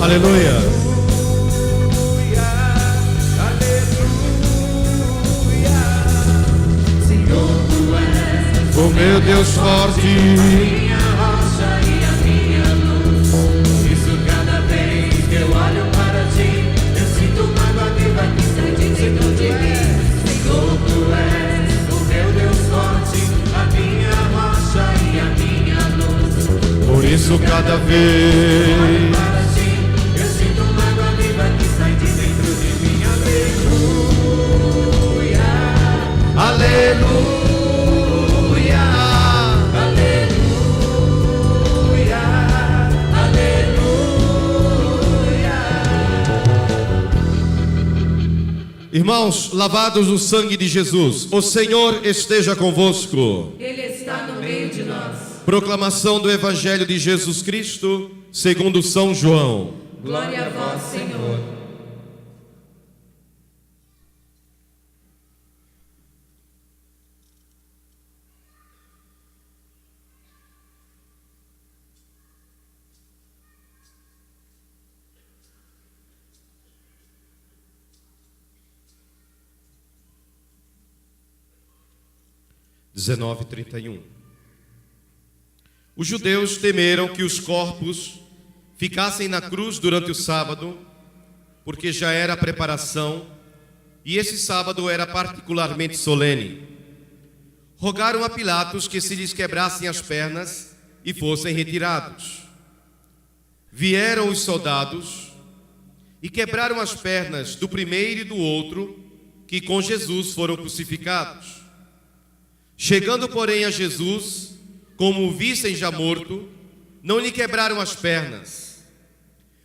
Aleluia. Senhor, tu és O meu Deus forte, minha rocha e a minha luz. Por isso cada vez que eu olho para ti, eu sinto uma água viva que sai de dentro de mim. Senhor, tu és o meu Deus forte, a minha rocha e a minha luz. por isso cada vez. Para ti, eu sinto uma água viva que sai de dentro de mim. Aleluia, Aleluia. Irmãos, lavados no sangue de Jesus, o Senhor esteja convosco. Ele está no meio de nós. Proclamação do Evangelho de Jesus Cristo, segundo São João. Glória a vós, Senhor. Os judeus temeram que os corpos ficassem na cruz durante o sábado, porque já era a preparação, e esse sábado era particularmente solene. Rogaram a Pilatos que se lhes quebrassem as pernas e fossem retirados. Vieram os soldados e quebraram as pernas do primeiro e do outro, que com Jesus foram crucificados. Chegando, porém, a Jesus, como o vissem já morto, não lhe quebraram as pernas.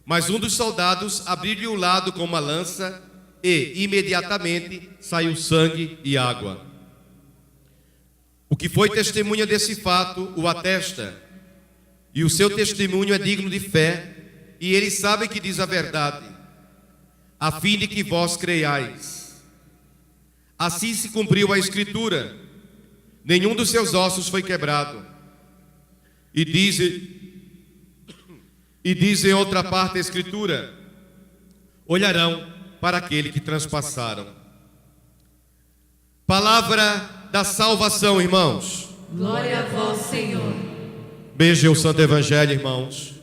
Mas um dos soldados abriu-lhe o lado com uma lança e, imediatamente, saiu sangue e água. O que foi testemunha desse fato o atesta, e o seu testemunho é digno de fé, e ele sabe que diz a verdade, a fim de que vós creiais. Assim se cumpriu a Escritura: nenhum dos seus ossos foi quebrado. E diz em outra parte da Escritura: olharão para aquele que transpassaram. Palavra da salvação, irmãos. Glória a vós, Senhor. Beijem o Santo Evangelho, irmãos.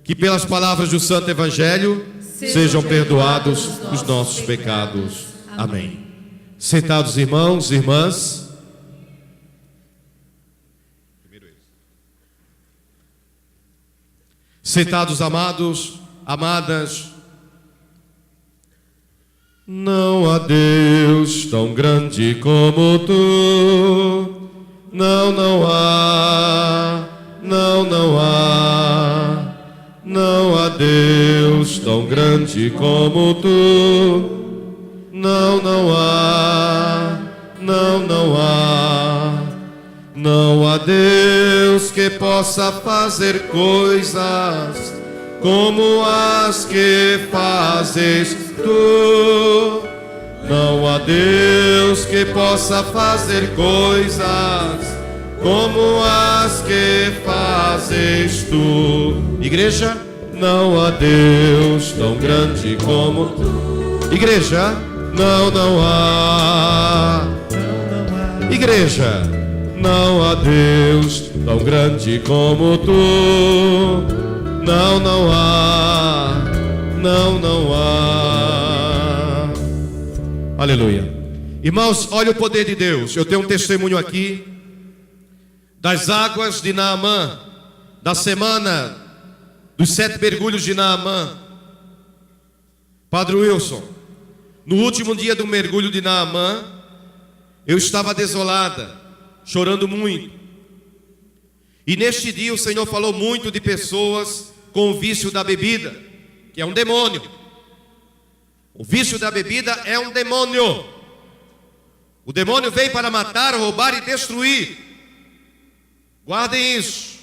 Que pelas palavras do Santo Evangelho sejam perdoados os nossos pecados. Amém. Sentados, irmãos e irmãs. Sentados, amados, amadas. Não há Deus tão grande como tu. Não, não há. Não, não há. Não há Deus tão grande como tu. Não, não há. Não, não há. Não há Deus que possa fazer coisas como as que fazes tu. Não há Deus que possa fazer coisas como as que fazes tu. Igreja, não há Deus tão grande como tu. Igreja, não há. Igreja, não há Deus tão grande como tu. Não há. Não há. Aleluia. Irmãos, olha o poder de Deus. Eu tenho um testemunho aqui das águas de Naamã, da semana dos 7 mergulhos de Naamã. Padre Wilson, no último dia do mergulho de Naamã, eu estava desolada, chorando muito. E neste dia o Senhor falou muito de pessoas com o vício da bebida, que é um demônio. O vício da bebida é um demônio. O demônio veio para matar, roubar e destruir. Guardem isso.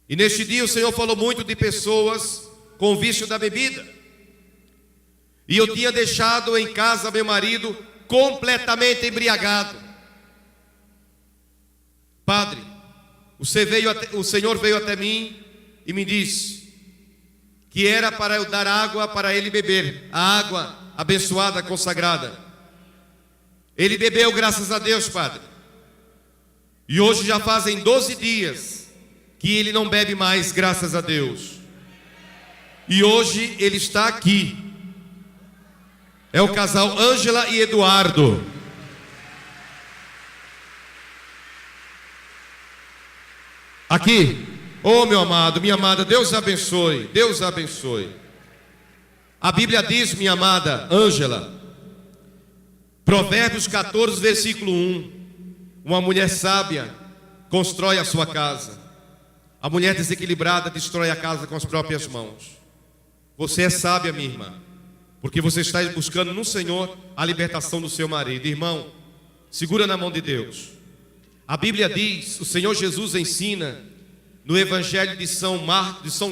E neste dia o Senhor falou muito de pessoas com o vício da bebida. E eu tinha deixado em casa meu marido completamente embriagado. Padre, o Senhor veio até mim e me disse que era para eu dar água para ele beber, a água abençoada, consagrada. Ele bebeu, graças a Deus, Padre. E hoje já fazem 12 dias que ele não bebe mais, graças a Deus. E hoje ele está aqui. É o casal Ângela e Eduardo. Aqui. Oh, meu amado, minha amada, Deus abençoe. Deus abençoe. A Bíblia diz, minha amada Ângela, Provérbios 14, versículo 1. Uma mulher sábia constrói a sua casa. A mulher desequilibrada destrói a casa com as próprias mãos. Você é sábia, minha irmã, porque você está buscando no Senhor a libertação do seu marido. Irmão, segura na mão de Deus. A Bíblia diz, o Senhor Jesus ensina no Evangelho de São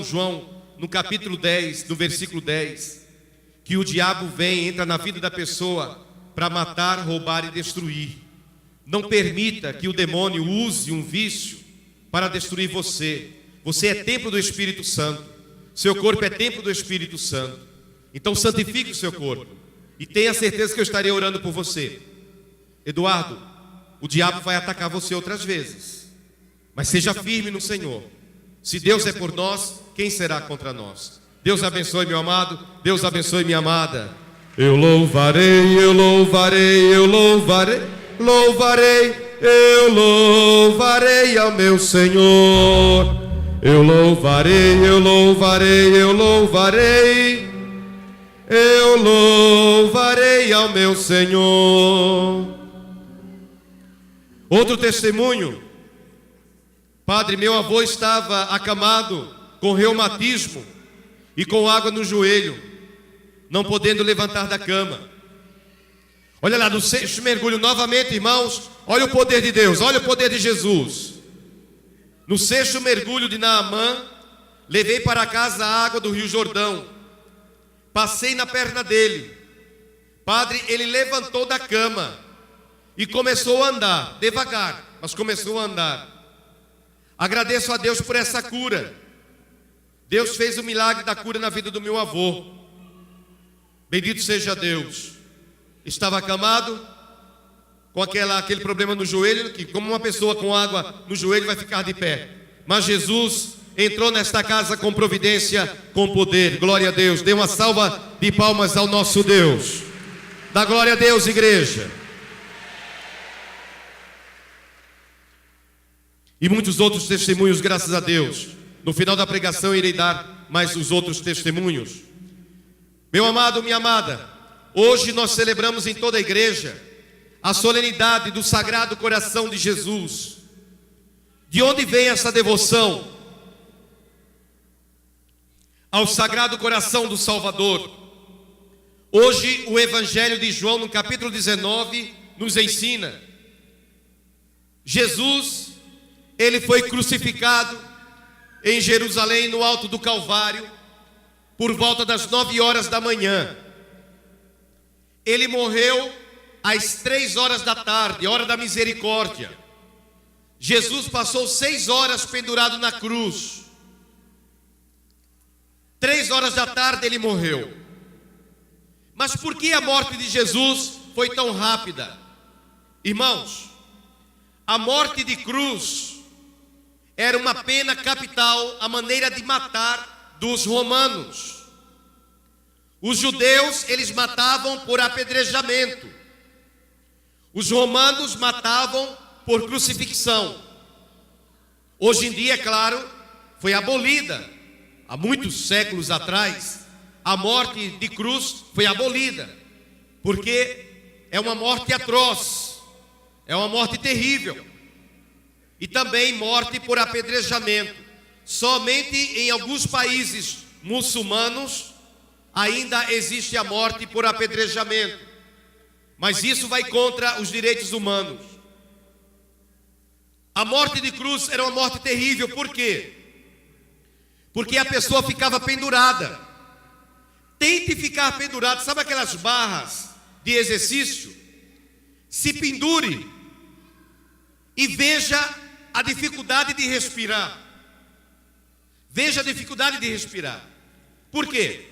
João, no capítulo 10, no versículo 10, que o diabo vem, entra na vida da pessoa para matar, roubar e destruir. Não permita que o demônio use um vício para destruir você. Você é templo do Espírito Santo. Seu corpo é templo do Espírito Santo. Então santifique o seu corpo. E tenha certeza que eu estarei orando por você. Eduardo, o diabo vai atacar você outras vezes. Mas seja firme no Senhor. Se Deus é por nós, quem será contra nós? Deus abençoe, meu amado. Deus abençoe, minha amada. Eu louvarei, eu louvarei, eu louvarei, louvarei, eu louvarei ao meu Senhor. Eu louvarei, eu louvarei, eu louvarei, eu louvarei ao meu Senhor. Outro testemunho. Padre, meu avô estava acamado com reumatismo e com água no joelho, não podendo levantar da cama. Olha lá, no 6º mergulho, novamente, irmãos, olha o poder de Deus, olha o poder de Jesus. No 6º mergulho de Naamã, levei para casa a água do Rio Jordão, passei na perna dele. Padre, ele levantou da cama e começou a andar, devagar, mas começou a andar. Agradeço a Deus por essa cura. Deus fez o milagre da cura na vida do meu avô. Bendito seja Deus. Estava acamado, com aquele problema no joelho, que como uma pessoa com água no joelho vai ficar de pé. Mas Jesus entrou nesta casa com providência, com poder. Glória a Deus. Dê uma salva de palmas ao nosso Deus. Dá glória a Deus, igreja. E muitos outros testemunhos, graças a Deus. No final da pregação irei dar mais os outros testemunhos. Meu amado, minha amada, hoje nós celebramos em toda a igreja a solenidade do Sagrado Coração de Jesus. De onde vem essa devoção ao Sagrado Coração do Salvador? Hoje o Evangelho de João, no capítulo 19, nos ensina Jesus, ele foi crucificado em Jerusalém, no alto do Calvário, por volta das 9 horas da manhã. Ele morreu às 3 horas da tarde, hora da misericórdia. Jesus passou 6 horas pendurado na cruz. 3 horas da tarde ele morreu. Mas por que a morte de Jesus foi tão rápida? Irmãos, a morte de cruz era uma pena capital, a maneira de matar dos romanos. Os judeus, eles matavam por apedrejamento. Os romanos matavam por crucifixão. Hoje em dia, é claro, foi abolida. Há muitos séculos atrás, a morte de cruz foi abolida, porque é uma morte atroz, é uma morte terrível. E também morte por apedrejamento. Somente em alguns países muçulmanos ainda existe a morte por apedrejamento. Mas isso vai contra os direitos humanos. A morte de cruz era uma morte terrível. Por quê? Porque a pessoa ficava pendurada. Tente ficar pendurado. Sabe aquelas barras de exercício? Se pendure e veja a dificuldade de respirar. Veja a dificuldade de respirar. Por quê?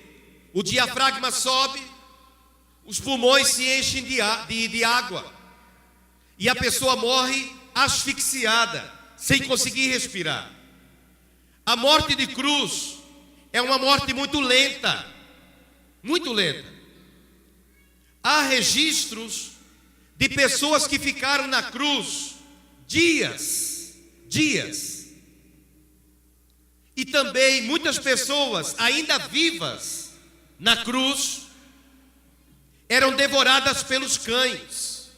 O diafragma sobe, os pulmões se enchem de água e a pessoa morre asfixiada, sem conseguir respirar. A morte de cruz é uma morte muito lenta, muito lenta. Há registros de pessoas que ficaram na cruz dias. E também muitas pessoas ainda vivas na cruz eram devoradas pelos cães,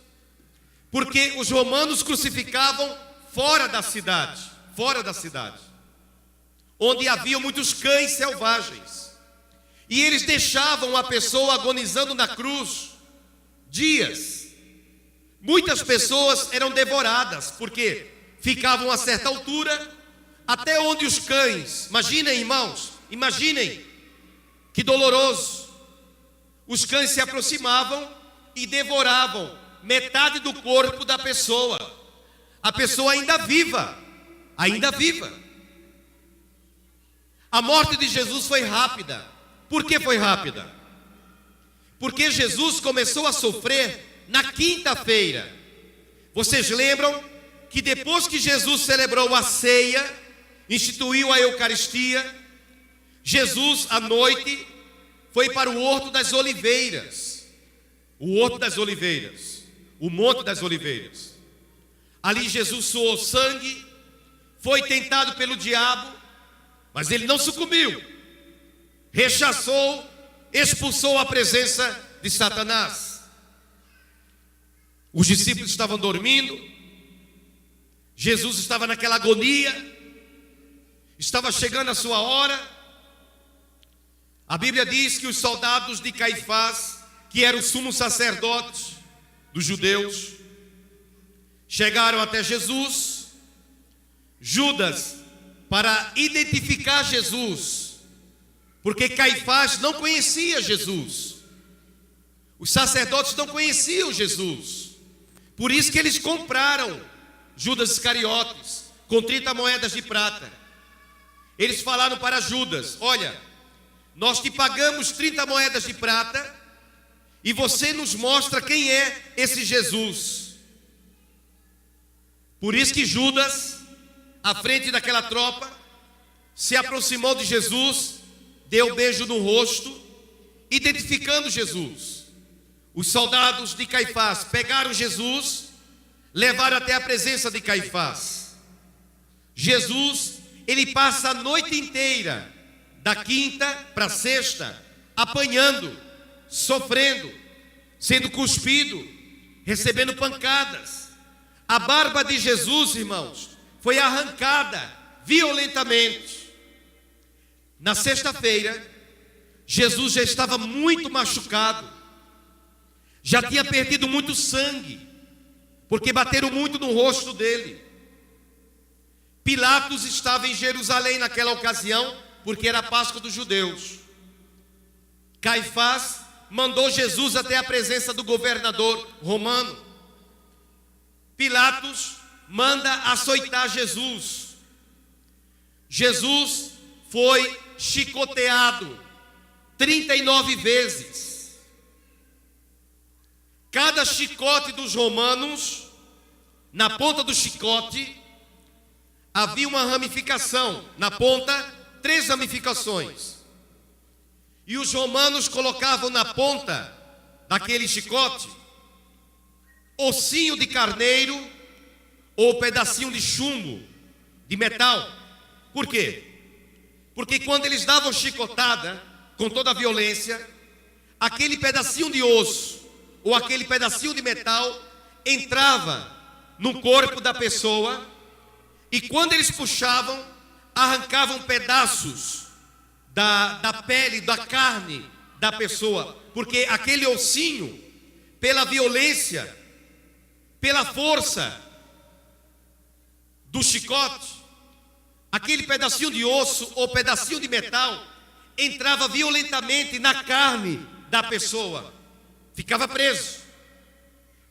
porque os romanos crucificavam fora da cidade, onde havia muitos cães selvagens, e eles deixavam a pessoa agonizando na cruz dias. Muitas pessoas eram devoradas, porque ficavam a certa altura, até onde os cães, imaginem, irmãos, imaginem que doloroso. Os cães se aproximavam e devoravam metade do corpo da pessoa. A pessoa ainda viva. A morte de Jesus foi rápida. Por que foi rápida? Porque Jesus começou a sofrer na quinta-feira. Vocês lembram que depois que Jesus celebrou a ceia, instituiu a Eucaristia, Jesus à noite foi para o Horto das Oliveiras. O Horto das Oliveiras, o Monte das Oliveiras. Ali Jesus suou sangue, foi tentado pelo diabo, mas ele não sucumbiu. Rechaçou, expulsou a presença de Satanás. Os discípulos estavam dormindo, Jesus estava naquela agonia, estava chegando a sua hora. A Bíblia diz que os soldados de Caifás, que era o sumo sacerdote dos judeus, chegaram até Jesus. Judas, para identificar Jesus, porque Caifás não conhecia Jesus, os sacerdotes não conheciam Jesus, por isso que eles compraram Judas Iscariotes com 30 moedas de prata. Eles falaram para Judas: olha, nós te pagamos 30 moedas de prata e você nos mostra quem é esse Jesus. Por isso que Judas, à frente daquela tropa, se aproximou de Jesus, deu um beijo no rosto, identificando Jesus. Os soldados de Caifás pegaram Jesus, levaram até a presença de Caifás. Jesus, ele passa a noite inteira, da quinta para a sexta, apanhando, sofrendo, sendo cuspido, recebendo pancadas. A barba de Jesus, irmãos, foi arrancada violentamente. Na sexta-feira, Jesus já estava muito machucado, já tinha perdido muito sangue, porque bateram muito no rosto dele. Pilatos estava em Jerusalém naquela ocasião, porque era a Páscoa dos judeus. Caifás mandou Jesus até a presença do governador romano. Pilatos manda açoitar Jesus. Jesus foi chicoteado 39 vezes. Cada chicote dos romanos, na ponta do chicote, havia uma ramificação. Na ponta, 3 ramificações. E os romanos colocavam na ponta daquele chicote ossinho de carneiro ou pedacinho de chumbo, de metal. Por quê? Porque quando eles davam chicotada, com toda a violência, aquele pedacinho de osso ou aquele pedacinho de metal entrava no corpo da pessoa, e quando eles puxavam, arrancavam pedaços da pele, da carne da pessoa, porque aquele ossinho, pela violência, pela força do chicote, aquele pedacinho de osso ou pedacinho de metal entrava violentamente na carne da pessoa, ficava preso.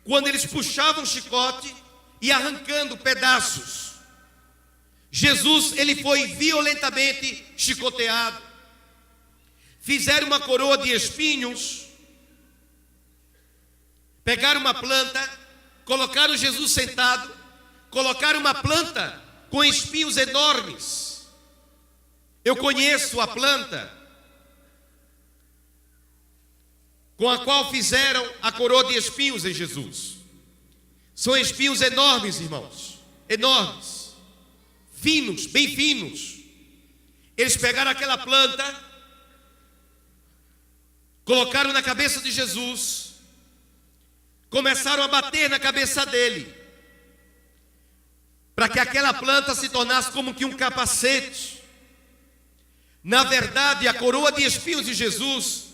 Quando eles puxavam o chicote e arrancando pedaços, Jesus, ele foi violentamente chicoteado. Fizeram uma coroa de espinhos, pegaram uma planta, colocaram Jesus sentado, colocaram uma planta com espinhos enormes. Eu conheço a planta com a qual fizeram a coroa de espinhos em Jesus. São espinhos enormes, irmãos, enormes, finos, bem finos. Eles pegaram aquela planta, colocaram na cabeça de Jesus, começaram a bater na cabeça dele, para que aquela planta se tornasse como que um capacete. Na verdade, a coroa de espinhos de Jesus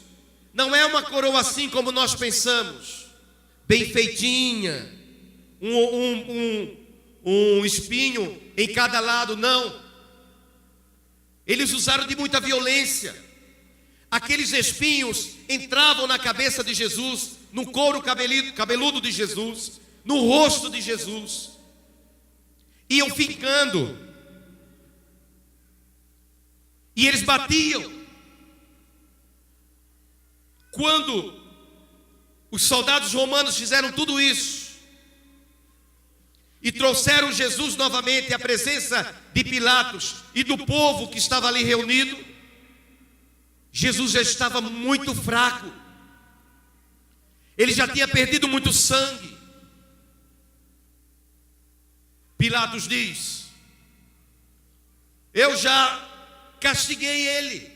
não é uma coroa assim como nós pensamos, bem feitinha, um espinho em cada lado, não. Eles usaram de muita violência. Aqueles espinhos entravam na cabeça de Jesus, no couro cabeludo de Jesus, no rosto de Jesus, iam ficando, e eles batiam. Quando os soldados romanos fizeram tudo isso e trouxeram Jesus novamente à presença de Pilatos e do povo que estava ali reunido, Jesus já estava muito fraco, ele já tinha perdido muito sangue. Pilatos diz: eu já castiguei ele,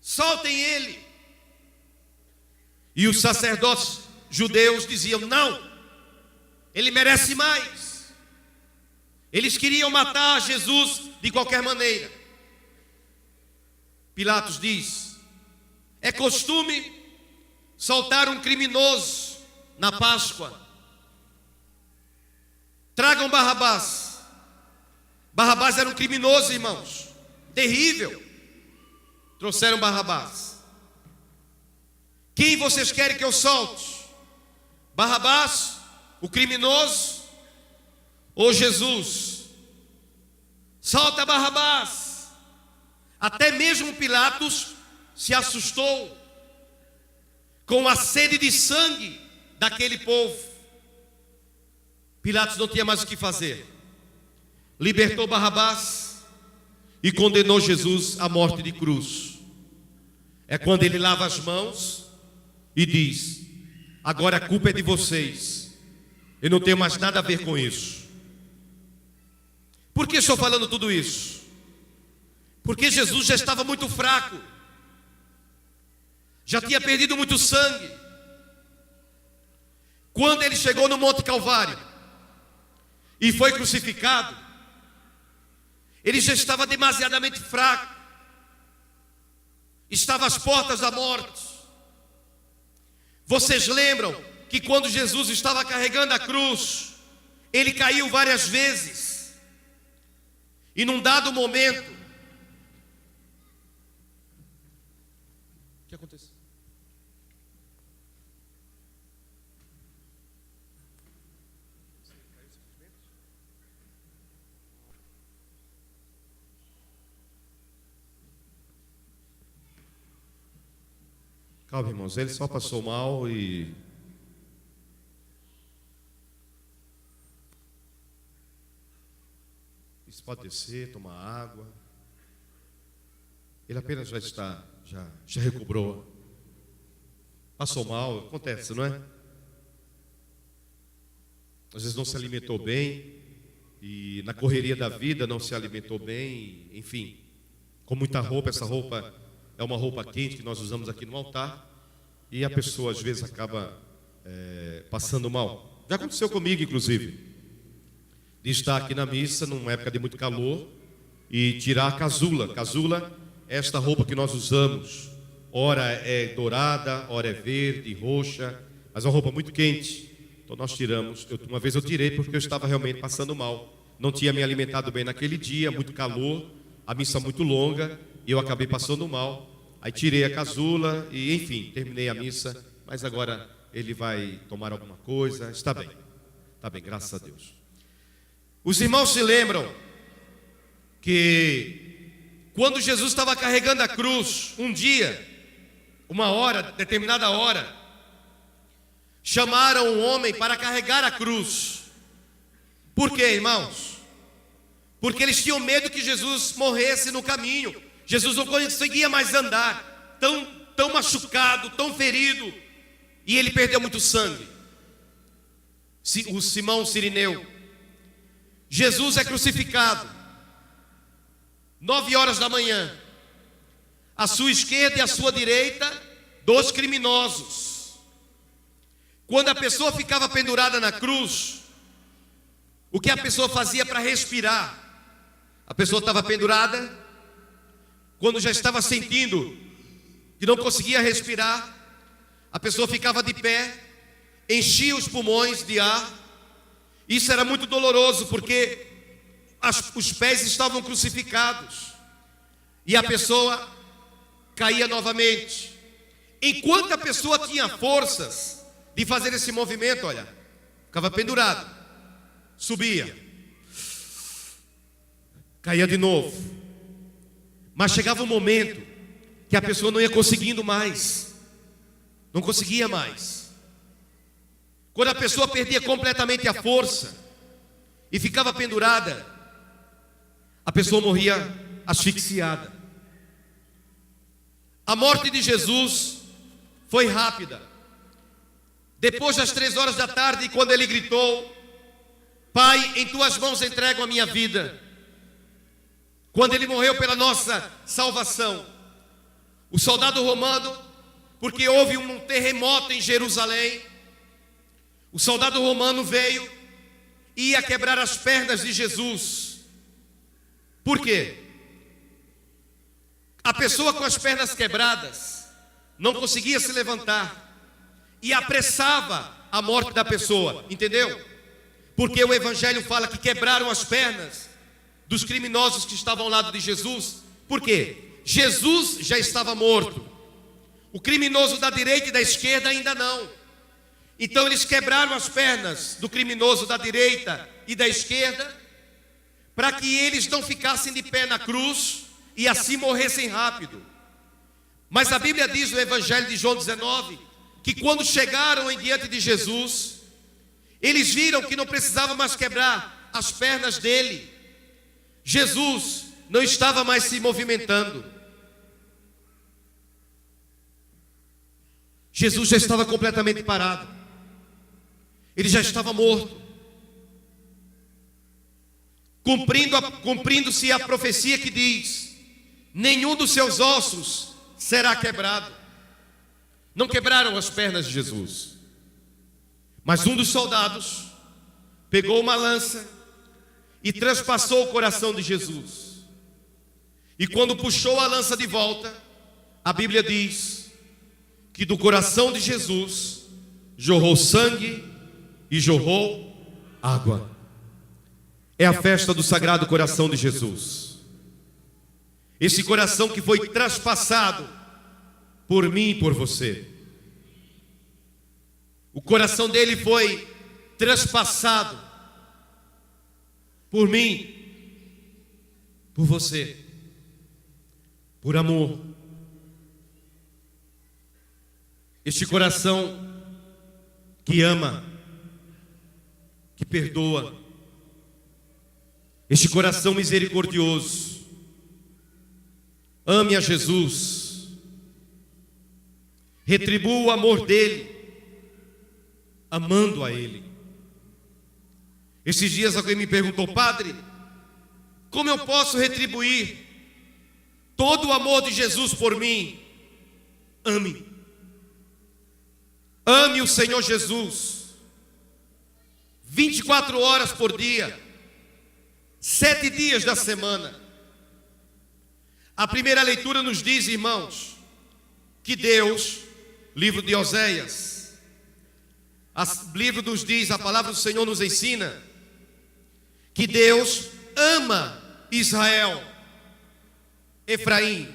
soltem ele. E os sacerdotes judeus diziam: não, ele merece mais. Eles queriam matar Jesus de qualquer maneira. Pilatos diz: é costume soltar um criminoso na Páscoa. Tragam Barrabás. Barrabás era um criminoso, irmãos, terrível. Trouxeram Barrabás. Quem vocês querem que eu solte? Barrabás, o criminoso, ou Jesus? Solta Barrabás. Até mesmo Pilatos se assustou com a sede de sangue daquele povo. Pilatos não tinha mais o que fazer. Libertou Barrabás e condenou Jesus à morte de cruz. É quando ele lava as mãos e diz: agora a culpa é de vocês, eu não tenho mais nada a ver com isso. Por que estou falando tudo isso? Porque Jesus já estava muito fraco, já tinha perdido muito sangue. Quando ele chegou no Monte Calvário e foi crucificado, ele já estava demasiadamente fraco, estava às portas da morte. Vocês lembram que quando Jesus estava carregando a cruz, ele caiu várias vezes. E num dado momento, o que aconteceu? Calma, irmãos, ele só passou mal e... Isso pode descer, tomar água. Ele apenas já recobrou. Passou mal, acontece, não é? Às vezes não se alimentou bem e na correria da vida não se alimentou bem, enfim, com muita roupa. Essa roupa é uma roupa quente que nós usamos aqui no altar e a pessoa às vezes acaba passando mal. Já aconteceu comigo, inclusive, de estar aqui na missa numa época de muito calor e tirar a casula. Casula é esta roupa que nós usamos. Ora é dourada, ora é verde, roxa, mas é uma roupa muito quente. Então nós tiramos. Uma vez eu tirei porque eu estava realmente passando mal. Não tinha me alimentado bem naquele dia, muito calor, a missa muito longa e eu acabei passando mal. Aí tirei a casula e, enfim, terminei a missa. Mas agora ele vai tomar alguma coisa. Está bem, graças a Deus. Os irmãos se lembram que quando Jesus estava carregando a cruz, um dia, uma hora, determinada hora, chamaram um homem para carregar a cruz. Por quê, irmãos? Porque eles tinham medo que Jesus morresse no caminho. Jesus não conseguia mais andar, tão machucado, tão ferido, e ele perdeu muito sangue. O Simão Cirineu. Jesus é crucificado, 9 horas da manhã, à sua esquerda e à sua direita, 2 criminosos. Quando a pessoa ficava pendurada na cruz, o que a pessoa fazia para respirar? A pessoa estava pendurada, quando já estava sentindo que não conseguia respirar, a pessoa ficava de pé, enchia os pulmões de ar. Isso era muito doloroso, porque os pés estavam crucificados e a pessoa caía novamente. Enquanto a pessoa tinha forças de fazer esse movimento, olha, ficava pendurado, subia, caía de novo. Mas chegava um momento que a pessoa não ia conseguindo mais, não conseguia mais. Quando a pessoa perdia completamente a força e ficava pendurada, a pessoa morria asfixiada. A morte de Jesus foi rápida. Depois das 3 horas da tarde, quando ele gritou: Pai, em tuas mãos entrego a minha vida. Quando ele morreu pela nossa salvação, o soldado romano, porque houve um terremoto em Jerusalém, o soldado romano veio e ia quebrar as pernas de Jesus. Por quê? A pessoa com as pernas quebradas não conseguia se levantar e apressava a morte da pessoa, entendeu? Porque o Evangelho fala que quebraram as pernas dos criminosos que estavam ao lado de Jesus. Por quê? Jesus já estava morto. O criminoso da direita e da esquerda ainda não. Então eles quebraram as pernas do criminoso da direita e da esquerda, para que eles não ficassem de pé na cruz e assim morressem rápido. Mas a Bíblia diz no Evangelho de João 19, que quando chegaram em diante de Jesus, eles viram que não precisava mais quebrar as pernas dele. Jesus não estava mais se movimentando. Jesus já estava completamente parado. Ele já estava morto. Cumprindo-se a profecia que diz: nenhum dos seus ossos será quebrado. Não quebraram as pernas de Jesus. Mas um dos soldados pegou uma lança e transpassou o coração de Jesus. E quando puxou a lança de volta, a Bíblia diz que do coração de Jesus jorrou sangue e jorrou água. É a festa do Sagrado Coração de Jesus. Esse coração que foi traspassado por mim e por você. O coração dele foi traspassado por mim, por você, por amor. Este coração que ama, que perdoa, este coração misericordioso. Ame a Jesus, retribua o amor dele, amando a ele. Esses dias alguém me perguntou: padre, como eu posso retribuir todo o amor de Jesus por mim? Ame. Ame o Senhor Jesus 24 horas por dia, 7 dias da semana. A primeira leitura nos diz, irmãos, que Deus, livro de Oséias, livro nos diz, a palavra do Senhor nos ensina que Deus ama Israel, Efraim,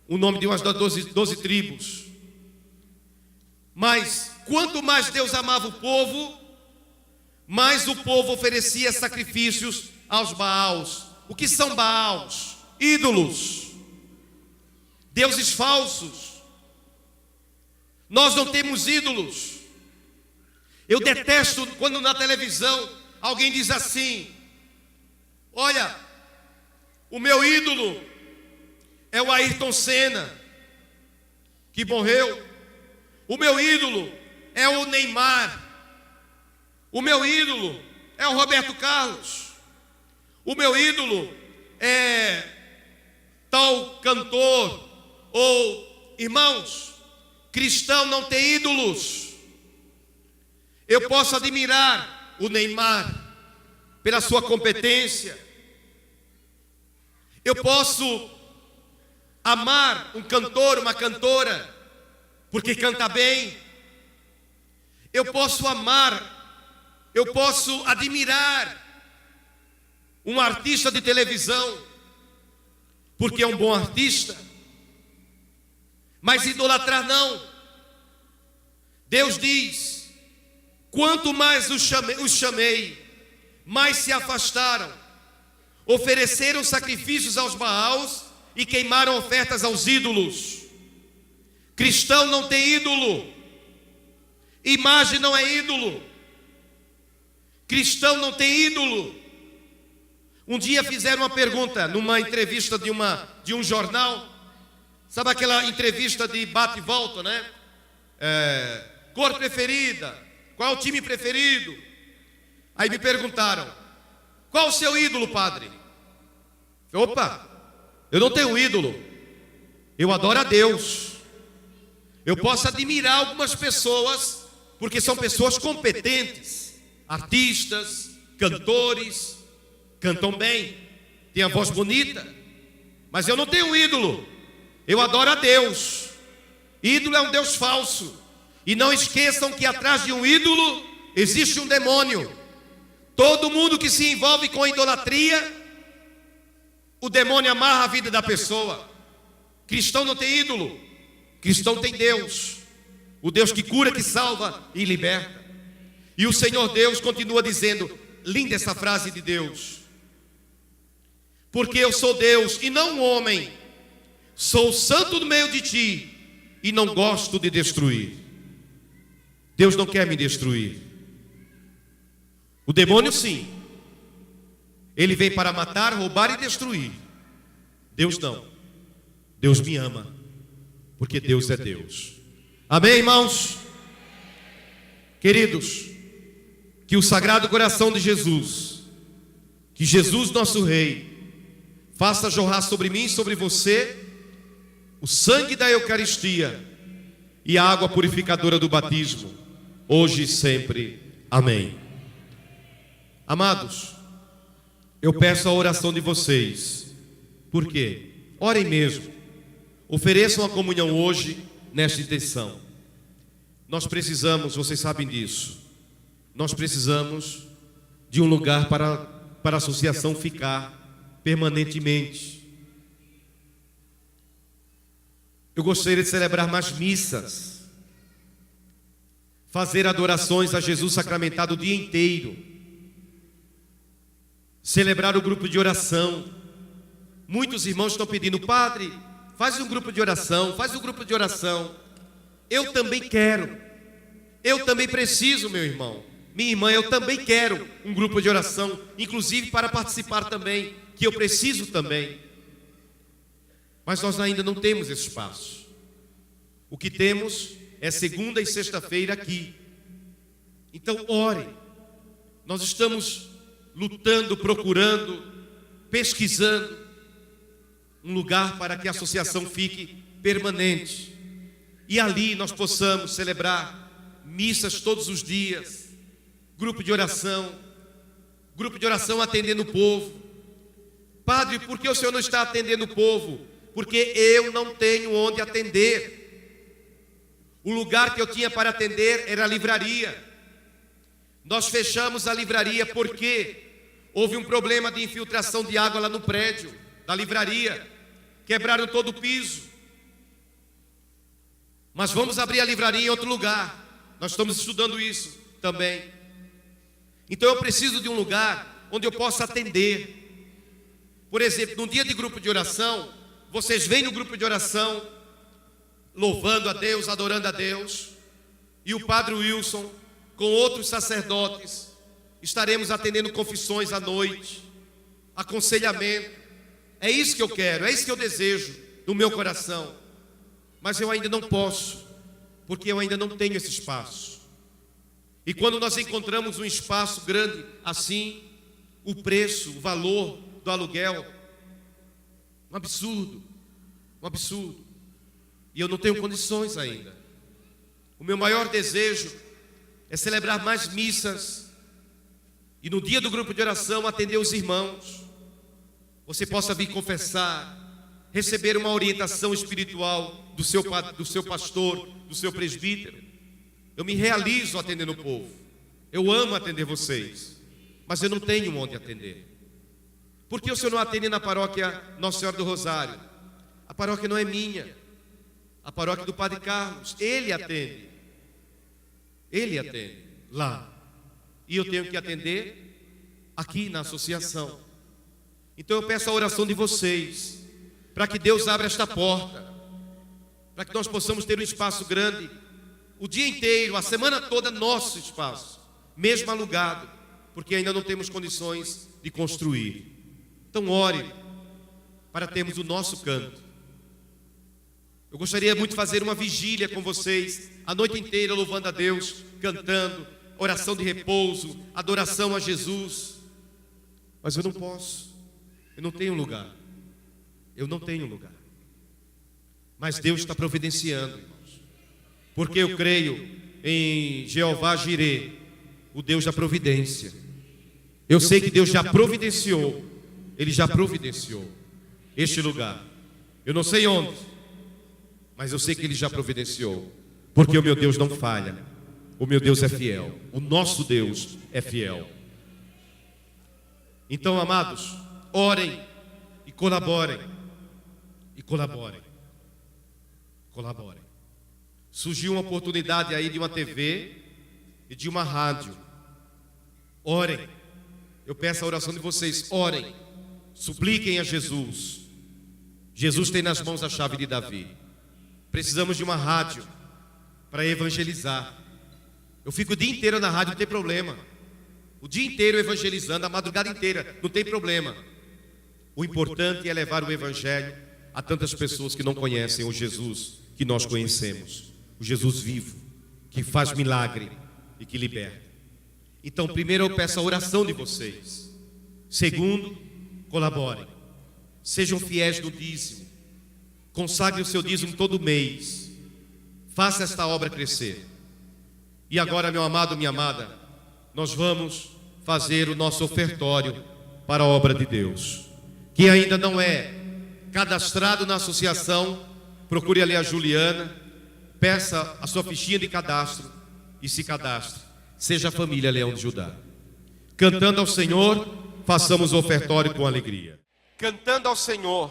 o nome de umas 12 tribos. Mas quanto mais Deus amava o povo, mais o povo oferecia sacrifícios aos Baals. O que são Baals? Ídolos, deuses falsos. Nós não temos ídolos. Eu detesto quando na televisão alguém diz assim: olha, o meu ídolo é o Ayrton Senna, que morreu. O meu ídolo é o Neymar. O meu ídolo é o Roberto Carlos. O meu ídolo é tal cantor. Ou, irmãos, cristão não tem ídolos. Eu posso admirar o Neymar pela sua competência. Eu posso amar um cantor, uma cantora, porque canta bem. Eu posso amar, eu posso admirar um artista de televisão, porque é um bom artista. Mas idolatrar não. Deus diz: quanto mais os chamei, mais se afastaram. Ofereceram sacrifícios aos Baals e queimaram ofertas aos ídolos. Cristão não tem ídolo. Imagem não é ídolo. Cristão não tem ídolo. Um dia fizeram uma pergunta numa entrevista de um jornal. Sabe aquela entrevista de bate e volta, né? Cor preferida? Qual é o time preferido? Aí me perguntaram: qual o seu ídolo, padre? Opa, eu não tenho ídolo. Eu adoro a Deus. Eu posso admirar algumas pessoas, porque são pessoas competentes, artistas, cantores, cantam bem, têm a voz bonita, mas eu não tenho ídolo. Eu adoro a Deus. Ídolo é um Deus falso. E não esqueçam que atrás de um ídolo existe um demônio. Todo mundo que se envolve com idolatria, o demônio amarra a vida da pessoa. Cristão não tem ídolo. Cristão tem Deus, o Deus que cura, que salva e liberta. E o Senhor Deus continua dizendo, linda essa frase de Deus: porque eu sou Deus e não um homem, sou santo no meio de ti e não gosto de destruir. Deus não quer me destruir. O demônio sim, ele vem para matar, roubar e destruir. Deus não. Deus me ama, porque Deus é Deus. Amém, irmãos? Queridos, que o Sagrado Coração de Jesus, que Jesus nosso Rei, faça jorrar sobre mim e sobre você o sangue da Eucaristia e a água purificadora do batismo, hoje e sempre. Amém. Amados, eu peço a oração de vocês. Por quê? Orem mesmo. Ofereçam a comunhão hoje nesta intenção. nós precisamos, vocês sabem disso, nós precisamos de um lugar para a associação ficar permanentemente. Eu gostaria de celebrar mais missas, fazer adorações a Jesus sacramentado o dia inteiro, celebrar o grupo de oração. Muitos irmãos estão pedindo: padre, faz um grupo de oração, faz um grupo de oração. Eu também quero, eu também preciso, meu irmão, minha irmã, eu também quero um grupo de oração, inclusive para participar também, que eu preciso também. Mas nós ainda não temos esse espaço. O que temos é segunda e sexta-feira aqui. Então ore. Nós estamos lutando, procurando, pesquisando um lugar para que a associação fique permanente. E ali nós possamos celebrar missas todos os dias, grupo de oração atendendo o povo. Padre, por que o senhor não está atendendo o povo? Porque eu não tenho onde atender. O lugar que eu tinha para atender era a livraria. Nós fechamos a livraria porque houve um problema de infiltração de água lá no prédio da livraria. Quebraram todo o piso. Mas vamos abrir a livraria em outro lugar. Nós estamos estudando isso também. Então eu preciso de um lugar onde eu possa atender. Por exemplo, num dia de grupo de oração, vocês vêm no grupo de oração, louvando a Deus, adorando a Deus, e o Padre Wilson, com outros sacerdotes, estaremos atendendo confissões à noite, aconselhamento. É isso que eu quero, é isso que eu desejo no meu coração. Mas eu ainda não posso, porque eu ainda não tenho esse espaço. E quando nós encontramos um espaço grande assim, o preço, o valor do aluguel, um absurdo. E eu não tenho condições ainda. O meu maior desejo é celebrar mais missas e no dia do grupo de oração atender os irmãos. Você possa vir confessar, receber uma orientação espiritual do seu pastor, do seu presbítero. Eu me realizo atendendo o povo. Eu amo atender vocês, mas eu não tenho onde atender. Por que o senhor não atende na paróquia Nossa Senhora do Rosário? A paróquia não é minha, a paróquia do Padre Carlos. Ele atende lá, e eu tenho que atender aqui na associação. Então eu peço a oração de vocês, para que Deus abra esta porta, para que nós possamos ter um espaço grande, o dia inteiro, a semana toda, nosso espaço, mesmo alugado, porque ainda não temos condições de construir. Então ore para termos o nosso canto. Eu gostaria muito de fazer uma vigília com vocês, a noite inteira louvando a Deus, cantando, oração de repouso, adoração a Jesus. Mas eu não posso, eu não tenho lugar. Mas Deus está providenciando, irmãos. Porque eu creio em Jeová Jirê, o Deus da providência. Eu sei que Deus já providenciou, Ele já providenciou este lugar. Eu não sei onde, mas eu sei que Ele já providenciou. Porque o meu Deus não falha, o meu Deus é fiel, o nosso Deus é fiel. Então, amados, orem e colaborem. Surgiu uma oportunidade aí de uma TV e de uma rádio. Orem. Eu peço a oração de vocês. Orem. Supliquem a Jesus. Jesus tem nas mãos a chave de Davi. Precisamos de uma rádio para evangelizar. Eu fico o dia inteiro na rádio, não tem problema. O dia inteiro evangelizando, a madrugada inteira, não tem problema. O importante é levar o evangelho a tantas pessoas que não conhecem o Jesus que nós conhecemos, o Jesus vivo, que faz milagre e que liberta. Então, primeiro eu peço a oração de vocês. Segundo, colaborem. Sejam fiéis no dízimo. Consagre o seu dízimo todo mês. Faça esta obra crescer. E agora, meu amado, minha amada, nós vamos fazer o nosso ofertório para a obra de Deus. Quem ainda não é cadastrado na associação, procure ali a Juliana, peça a sua fichinha de cadastro e se cadastre. Seja a família Leão de Judá. Cantando ao Senhor, façamos o ofertório com alegria. Cantando ao Senhor,